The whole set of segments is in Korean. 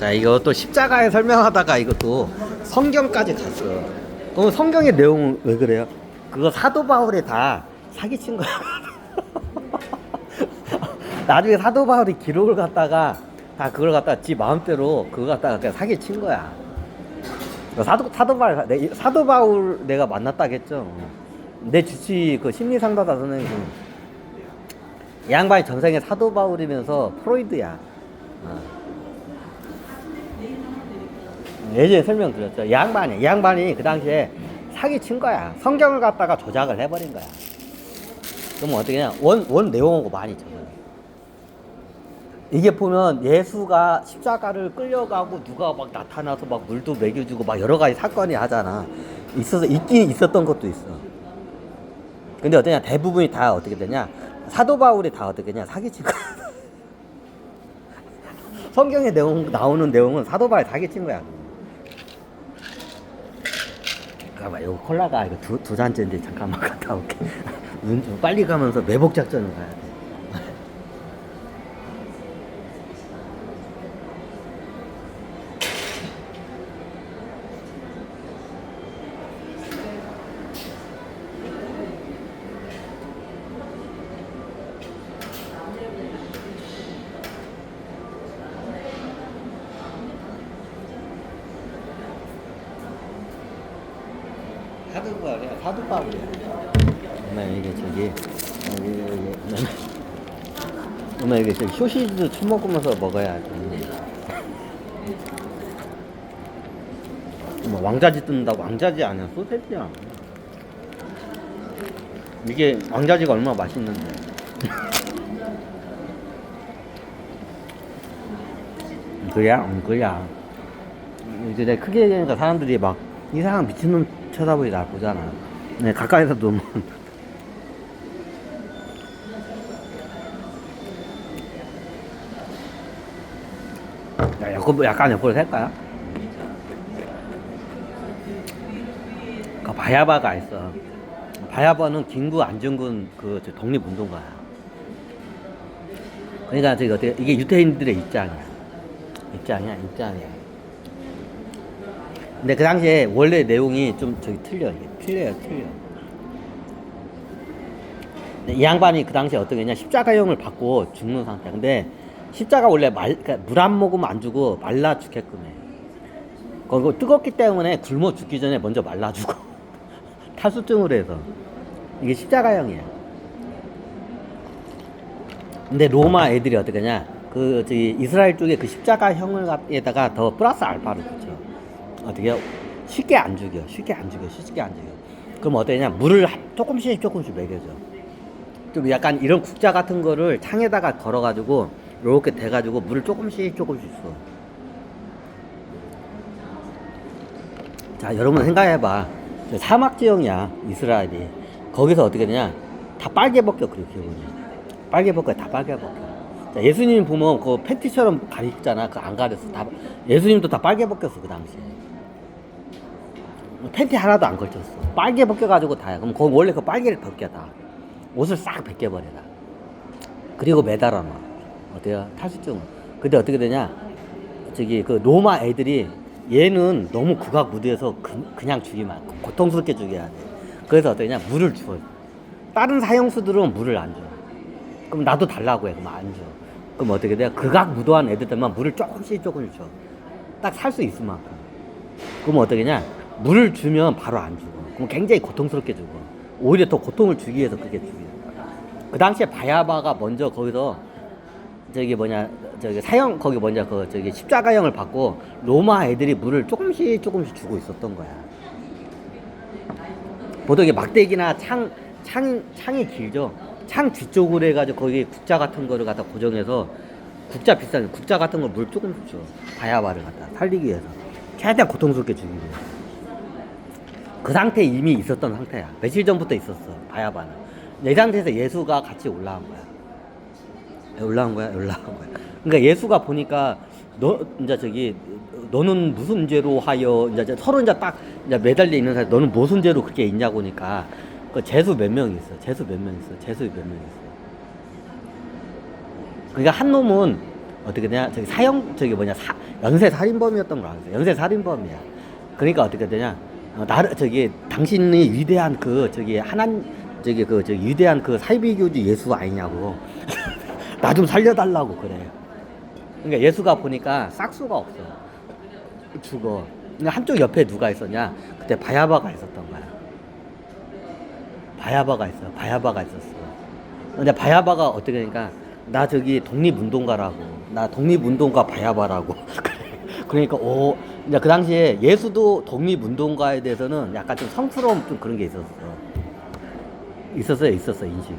자, 이것도 십자가에 설명하다가 이것도 성경까지 갔어. 그럼 성경의 내용은 왜 그래요? 그거 사도 바울이 다 사기친 거야. 나중에 사도 바울이 기록을 갖다가 다 그걸 갖다가 지 마음대로 그거 갖다가 그냥 사기친 거야. 사도 바울 내가 만났다겠죠. 내 주치 그 심리 상담사 선생님, 이 양반이 전생에 사도 바울이면서 프로이드야. 예전에 설명드렸죠. 이 양반이 그 당시에 사기친 거야. 성경을 갖다가 조작을 해버린 거야. 그러면 어떻게 냐 원 내용하고 많이 정해. 이게 보면 예수가 십자가를 끌려가고 누가 막 나타나서 막 물도 먹여주고 막 여러 가지 사건이 하잖아. 있긴 있었던 것도 있어. 근데 어떠냐, 대부분이 다 어떻게 되냐, 사도 바울이 다 어떻게 되냐, 사기친 거야. 성경에 나오는 내용은 사도 바울이 사기친 거야. 잠깐만, 이거 콜라가 이거 두 잔째인데 잠깐만 갔다 올게. 빨리 가면서 매복 작전을 가야 돼. 사도 바울이야. 엄마 이게 저기 엄마 이게 저기 소시지도 술 먹으면서 먹어야 돼. 엄마 왕자지 뜯는다. 왕자지 아니야, 소세지야. 이게 왕자지가 얼마나 맛있는데. 그야? 그야. 이제 내가 크게 얘기하니까 사람들이 막 이상한 미친놈 쳐다보지 날 보잖아. 네, 가까이서 놓으면. 야, 약간 옆으로 살까요? 그 바야바가 있어. 바야바는 김구 안중근 그 독립운동가야. 그러니까 저기 어떻게, 이게 유태인들의 입장이야. 근데 그 당시에 원래 내용이 좀 저기 틀려요. 이 양반이 그 당시에 어떻게 했냐, 십자가형을 받고 죽는 상태야. 근데 십자가 원래 그러니까 물 안 먹으면 안 주고 말라 죽게끔 해. 그거 뜨겁기 때문에 굶어 죽기 전에 먼저 말라 주고 탈수증으로 해서. 이게 십자가형이야. 근데 로마 애들이 어떻게 하냐, 그 저기 이스라엘 쪽에 그 십자가형에다가 더 플러스 알파를 붙여. 어떻게 쉽게 안 죽여. 그럼 어떠냐, 물을 조금씩 먹여줘. 좀 약간 이런 국자 같은 거를 창에다가 걸어가지고 이렇게 대가지고 물을 조금씩 줘. 자, 여러분 생각해봐. 사막 지형이야, 이스라엘이. 거기서 어떻게 되냐, 다 빨개 벗겨. 그렇게 보면 다 빨개 벗겨. 자, 예수님 보면 그 팬티처럼 가리잖아. 그거 안 가렸어. 예수님도 다 빨개 벗겼어, 그 당시에. 팬티 하나도 안 걸쳤어. 빨개 벗겨가지고 다야. 그럼 거기 원래 그 빨개를 벗겨 다. 옷을 싹 벗겨버려라. 그리고 매달아 놔. 어때요? 탈수증. 근데 어떻게 되냐, 저기 그 로마 애들이 얘는 너무 극악무도해서 그냥 죽이면 고통스럽게 죽여야 돼. 그래서 어떠냐, 물을 줘. 다른 사형수들은 물을 안 줘. 그럼 나도 달라고 해. 그럼 안 줘. 그럼 어떻게 돼? 극악무도한 애들만 물을 조금씩 줘. 딱 살 수 있을 만큼. 그럼 어떻게 냐, 물을 주면 바로 안 죽어. 그럼 굉장히 고통스럽게 죽어. 오히려 더 고통을 주기 위해서 그게 죽여. 그 당시에 바야바가 먼저 거기서 저기 사형, 거기 저기 십자가형을 받고 로마 애들이 물을 조금씩 주고 있었던 거야. 보통 이게 막대기나 창이 길죠. 창 뒤쪽으로 해가지고 거기 국자 같은 거를 갖다 고정해서, 비싼 국자 같은 걸 물 조금씩 줘. 바야바를 갖다 살리기 위해서. 최대한 고통스럽게 주기 위해서. 그 상태에 이미 있었던 상태야. 며칠 전부터 있었어, 바야바는. 이 상태에서 예수가 같이 올라온 거야. 그러니까 예수가 보니까 너는 무슨 죄로 하여, 이제 서로 이제 딱 이제 매달려 있는 사람, 너는 무슨 죄로 그렇게 있냐고 하니까 그 재수 몇 명 있어. 그러니까 한 놈은 어떻게 되냐, 연쇄 살인범이었던 걸 알았어요. 연쇄 살인범이야. 그러니까 어떻게 되냐? 저기 당신이 위대한 저기 위대한 그 사이비교주 예수 아니냐고. 나 좀 살려달라고 그래. 그러니까 예수가 보니까 싹수가 없어. 죽어. 근데 한쪽 옆에 누가 있었냐? 그때 바야바가 있었던 거야. 바야바가 있었어. 근데 바야바가 어떻게 되니까 나 저기 독립운동가라고. 나 독립운동가 바야바라고. 그러니까 이제 그 당시에 예수도 독립운동가에 대해서는 약간 좀 성스러움 좀 그런 게 있었어 인식이.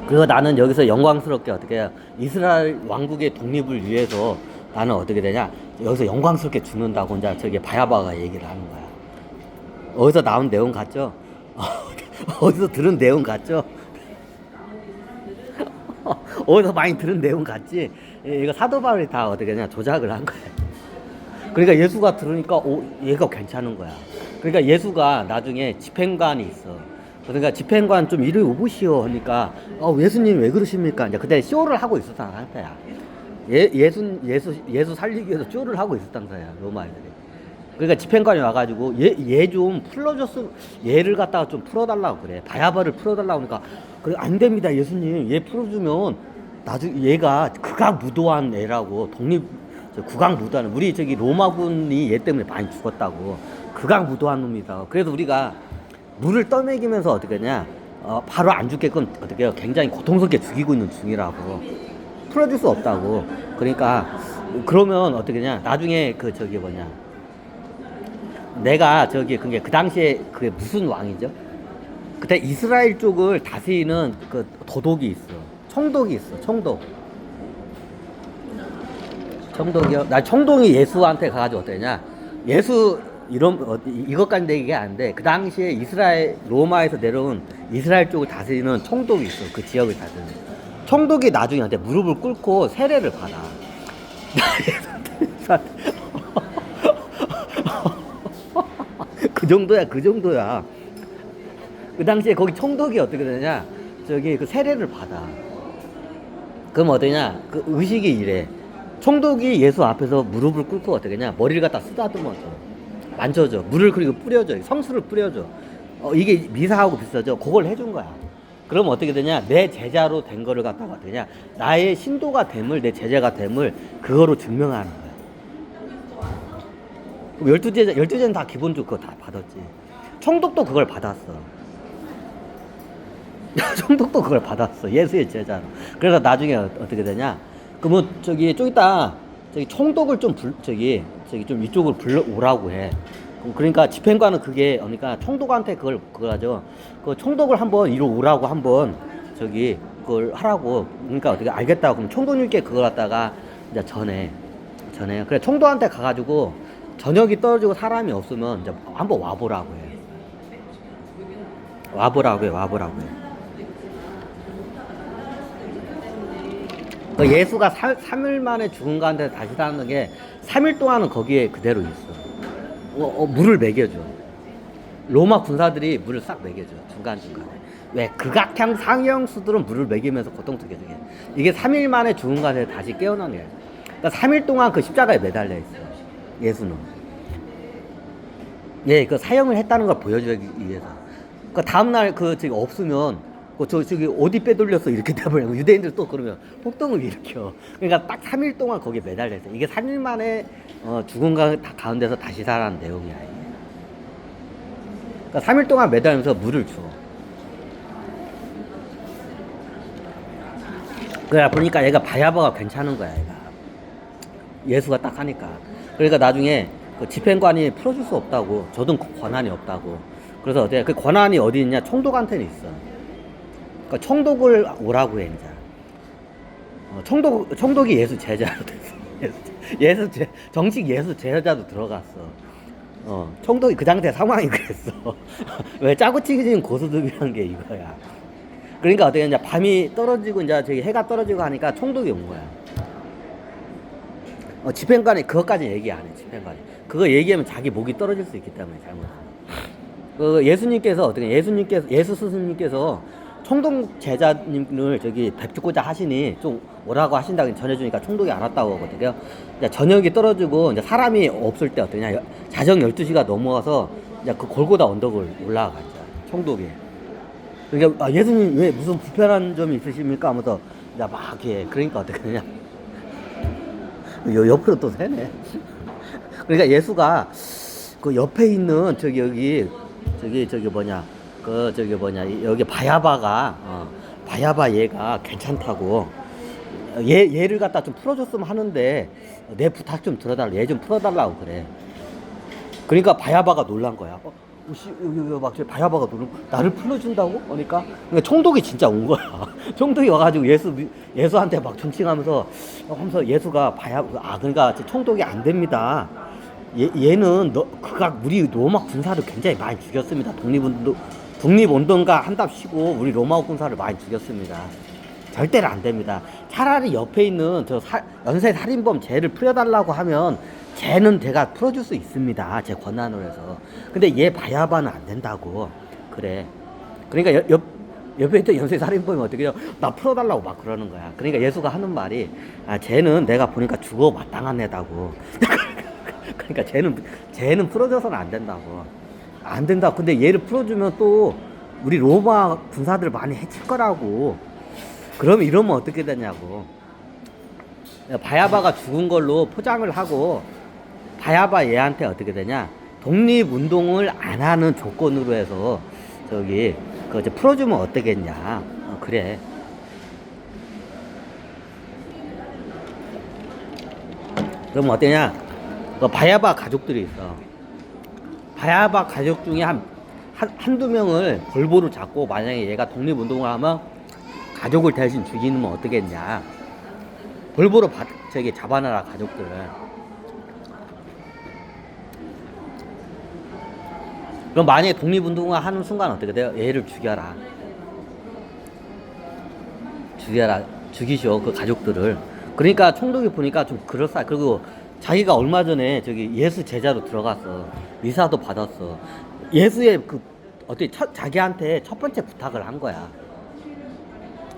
그래서 나는 여기서 영광스럽게 어떻게 이스라엘 왕국의 독립을 위해서 나는 어떻게 되냐 여기서 영광스럽게 죽는다고 이제 저기 바야바가 얘기를 하는 거야. 어디서 나온 내용 같죠? 어디서 들은 내용 같죠? 어디서 많이 들은 내용 같지? 이거 사도 바울이 다 어떻게 그냥 조작을 한 거야. 그러니까 예수가 들으니까 얘가 괜찮은 거야. 그러니까 예수가 나중에 집행관이 있어. 그러니까 집행관 좀 이리 오보시오 하니까 예수님 왜 그러십니까? 이제 그때 쇼를 하고 있었던 상태야. 예수 살리기 위해서 쇼를 하고 있었던 거야 로마 애들이. 그러니까 집행관이 와가지고 얘 좀 풀어줬으면 얘를 갖다가 좀 풀어달라고 그래. 바야바를 풀어달라고 하니까 그래 안 됩니다 예수님. 얘 풀어주면 나중에 얘가 극악무도한 애라고 극악무도한 우리 저기 로마군이 얘 때문에 많이 죽었다고. 극악무도한 놈이다. 그래서 우리가 물을 떠먹이면서 어떻게 하냐 바로 안 죽게끔 어떻게 해요? 굉장히 고통스럽게 죽이고 있는 중이라고. 풀어줄 수 없다고. 그러니까 그러면 어떻게 하냐 나중에 그 저기 뭐냐 내가 저기 그게 그 당시에 그게 무슨 왕이죠? 그때 이스라엘 쪽을 다스리는 그 도독이 있어. 청독이 있어. 청독이요? 나 청동이 예수한테 가가지고 어떠냐? 예수 이것까지 내 얘기가 안 돼. 그 당시에 로마에서 내려온 이스라엘 쪽을 다스리는 청독이 있어. 그 지역을 다스리는. 청독이 나중에 한테 무릎을 꿇고 세례를 받아. 그 정도야. 그 당시에 거기 청독이 어떻게 되냐? 저기 그 세례를 받아. 그럼 어떠냐? 그 의식이 이래. 청독이 예수 앞에서 무릎을 꿇고 어떻게 하냐? 머리를 갖다 쓰다듬어줘. 만져줘. 물을 그리고 뿌려줘. 성수를 뿌려줘. 이게 미사하고 비슷하죠? 그걸 해준 거야. 그럼 어떻게 되냐? 내 제자로 된 거를 갖다가 어떻게 되냐? 나의 신도가 됨을, 내 제자가 됨을 그거로 증명하는 거야. 12제는 다 기본적으로 그거 다 받았지. 청독도 그걸 받았어. 청독도 그걸 받았어. 예수의 제자로. 그래서 나중에 어떻게 되냐? 그러면 좀 이따 청독을 좀 좀 이쪽으로 불러오라고 해. 그러니까 집행관은 그러니까 청독한테 그걸 하죠. 그 청독을 한번 이리 오라고 한번 그걸 하라고. 그러니까 어떻게 알겠다고. 그럼 청독님께 그걸 갖다가 이제 전해. 그래 청독한테 가가지고 저녁이 떨어지고 사람이 없으면 이제 한번 와보라고 해. 와보라고 해. 예수가 3일 만에 죽은 가운데 다시 사는 게 3일 동안은 거기에 그대로 있어. 물을 먹여줘. 로마 군사들이 물을 싹 먹여줘. 중간중간에. 왜? 극악형 상형수들은 물을 먹이면서 고통스럽게 죽여. 이게 3일 만에 죽은 가운데 다시 깨어난 거야. 그러니까 3일 동안 그 십자가에 매달려 있어. 예수는. 예, 그 사형을 했다는 걸 보여주기 위해서. 그 다음날 없으면 저기 어디 빼돌렸어 이렇게 돼버려. 유대인들 또 그러면 폭동을 일으켜. 그러니까 딱 3일 동안 거기에 매달려 있어. 이게 3일 만에 죽은 가운데서 다시 살아난 내용이야. 그러니까 3일 동안 매달리면서 물을 줘. 그래 보니까 얘가 바야바가 괜찮은 거야. 얘가 예수가 딱 하니까. 그러니까 나중에 그 집행관이 풀어줄 수 없다고. 저도 권한이 없다고. 그래서 어때? 그 권한이 어디 있냐? 청독한테는 있어. 그러니까 청독을 오라고 해, 이제. 청독이 예수 제자로 됐어. 정식 예수 제자도 들어갔어. 청독이 그 당시에 상황이 그랬어. 왜 짜고 치기진 고수득이라는 게 이거야. 그러니까 어떻게 이제 밤이 떨어지고 이제 저기 해가 떨어지고 하니까 청독이 온 거야. 집행관이 그것까지 얘기 안 해, 집행관이. 그거 얘기하면 자기 목이 떨어질 수 있기 때문에 잘못. 예수님께서 예수 스승님께서 총독 제자님을 저기 뵙고자 하시니 좀 오라고 하신다고 전해주니까 총독이 안 왔다고 하거든요. 이제 저녁이 떨어지고 이제 사람이 없을 때 어떠냐. 자정 12시가 넘어와서 이제 그 골고다 언덕을 올라가죠. 총독이. 그러니까 아, 예수님 왜 무슨 불편한 점이 있으십니까? 하면서 이제 막 이렇게 그러니까 어떻게 되냐. 옆으로 또 새네. 그러니까 예수가 그 옆에 있는 저기 뭐냐. 여기 바야바가 바야바 얘가 괜찮다고 얘를 갖다 좀 풀어줬으면 하는데 내 부탁 좀 들어달라. 얘 좀 풀어달라고 그래. 그러니까 바야바가 놀란 거야. 여기 막 바야바가 나를 풀어준다고? 그러니까 총독이 진짜 온 거야. 총독이 와가지고 예수한테 막 존칭하면서 하면서 예수가 그러니까 총독이 안 됩니다. 얘는 그가 우리 로마 군사를 굉장히 많이 죽였습니다. 독립운동가 한답시고 우리 로마 군사를 많이 죽였습니다. 절대로 안 됩니다. 차라리 옆에 있는 연쇄 살인범 쟤를 풀어달라고 하면 쟤는 제가 풀어줄 수 있습니다. 제 권한으로 해서. 근데 얘 바야바는 안 된다고. 그래. 그러니까 옆에 있던 연쇄 살인범이 어떻게 해요? 나 풀어달라고 막 그러는 거야. 그러니까 예수가 하는 말이 쟤는 내가 보니까 죽어 마땅한 애다고. 그러니까 쟤는 풀어줘서는 안 된다고. 안 된다. 근데 얘를 풀어주면 또 우리 로마 군사들 많이 해칠 거라고. 그러면 이러면 어떻게 되냐고. 바야바가 죽은 걸로 포장을 하고 바야바 얘한테 어떻게 되냐. 독립운동을 안 하는 조건으로 해서 그거 이제 풀어주면 어떻겠냐. 그래. 그러면 어떠냐. 바야바 가족들이 있어. 바야바 가족 중에 한두 명을 골보를 잡고 만약에 얘가 독립운동을 하면 가족을 대신 죽이면 어떻겠냐. 골보로 잡아놔라 가족들을. 그럼 만약에 독립운동을 하는 순간 어떻게 돼요? 얘를 죽여라. 죽이셔 그 가족들을. 그러니까 총독이 보니까 좀 그럴싸해. 그리고 자기가 얼마 전에 예수 제자로 들어갔어. 미사도 받았어. 예수의 자기한테 첫 번째 부탁을 한 거야.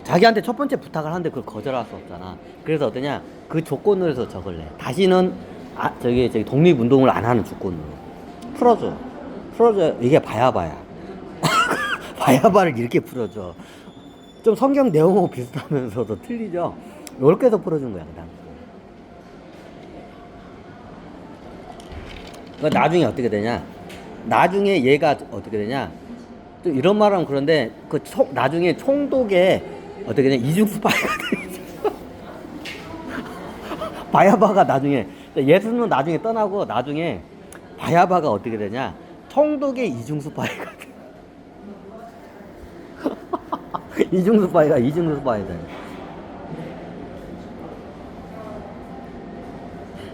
자기한테 첫 번째 부탁을 하는데 그걸 거절할 수 없잖아. 그래서 어떠냐? 그 조건으로 해서 적을 내. 다시는 독립운동을 안 하는 조건으로. 풀어줘. 이게 바야바야. 바야바를 이렇게 풀어줘. 좀 성경 내용하고 비슷하면서도 틀리죠? 이렇게 해서 풀어준 거야, 그 당시. 나중에 어떻게 되냐? 나중에 얘가 어떻게 되냐? 또 이런 말하면 그런데 나중에 총독에 어떻게 되냐? 이중스파이가 돼. 바야바가 나중에 예수는 나중에 떠나고 나중에 바야바가 어떻게 되냐? 총독의 이중스파이가 돼. 이중스파이다.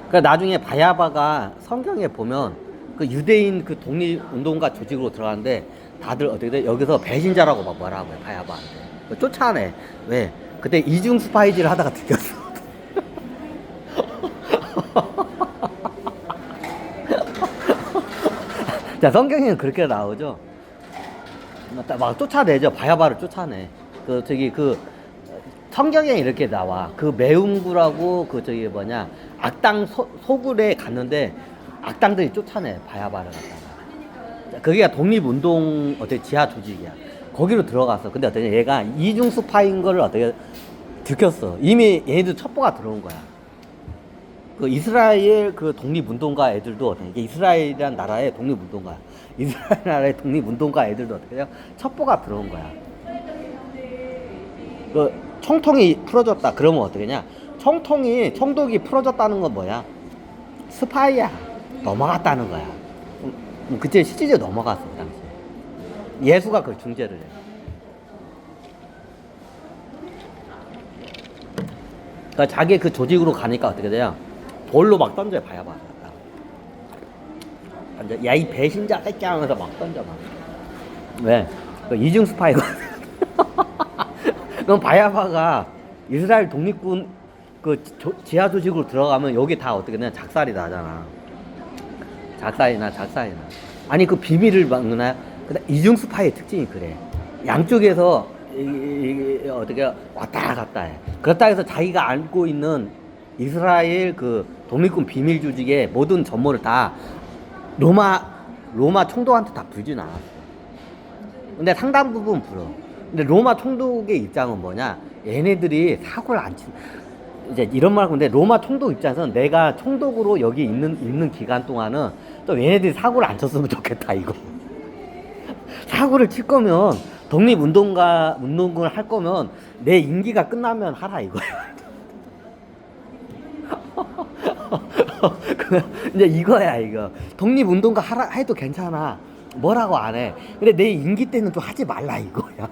그러니까 나중에 바야바가 성경에 보면 그 유대인 그 독립운동가 조직으로 들어가는데 다들 어떻게 돼? 여기서 배신자라고 막 뭐라고 해, 바야바한테. 쫓아내. 왜? 그때 이중 스파이지를 하다가 들켰어. 자, 성경에는 그렇게 나오죠. 막 쫓아내죠. 바야바를 쫓아내. 성경에 이렇게 나와. 그 매운구라고 악당 소굴에 갔는데 악당들이 쫓아내 바야바를 갖다가. 그게 독립운동 지하 조직이야. 거기로 들어갔어. 근데 어떠냐, 얘가 이중 스파인 거를 어떻게 들켰어. 이미 얘네들 첩보가 들어온 거야. 그 이스라엘 그 독립운동가 애들도 이게 이스라엘이란 나라의 독립운동가. 이스라엘 나라의 독립운동가 애들도 어떻게 해요? 첩보가 들어온 거야. 그 총통이 풀어줬다. 그러면 어떻게냐? 총독이 풀어줬다는 건 뭐야? 스파이야. 넘어갔다는 거야. 그때 실질적으로 넘어갔어, 그 당시. 예수가 그걸 중재를 해. 그러니까 자기 그 조직으로 가니까 어떻게 돼요? 볼로 막 던져요, 바야바. 야, 이 배신자 새끼 하면서 막 던져, 막. 왜? 이중 스파이거든. 그럼 바야바가 이스라엘 독립군 지하 조직으로 들어가면 여기 다 어떻게 되냐? 작살이 나잖아. 작살이 나. 아니, 그 비밀을 막느냐? 이중 스파이의 특징이 그래. 양쪽에서 어떻게 왔다 갔다 해. 그렇다 해서 자기가 알고 있는 이스라엘 그 독립군 비밀 조직의 모든 전모를 다 로마 총독한테 다 불진 않았어. 근데 상당 부분 불어. 근데 로마 총독의 입장은 뭐냐? 얘네들이 사고를 안 친. 이제 이런 말 근데 로마 총독 입장에서는 내가 총독으로 여기 있는 기간 동안은 또 얘네들이 사고를 안 쳤으면 좋겠다 이거. 사고를 칠 거면 독립운동을 할 거면 내 임기가 끝나면 하라 이거야. 이제 이거야 이거. 독립운동가 하라 해도 괜찮아. 뭐라고 안 해. 근데 내 임기 때는 좀 하지 말라 이거야.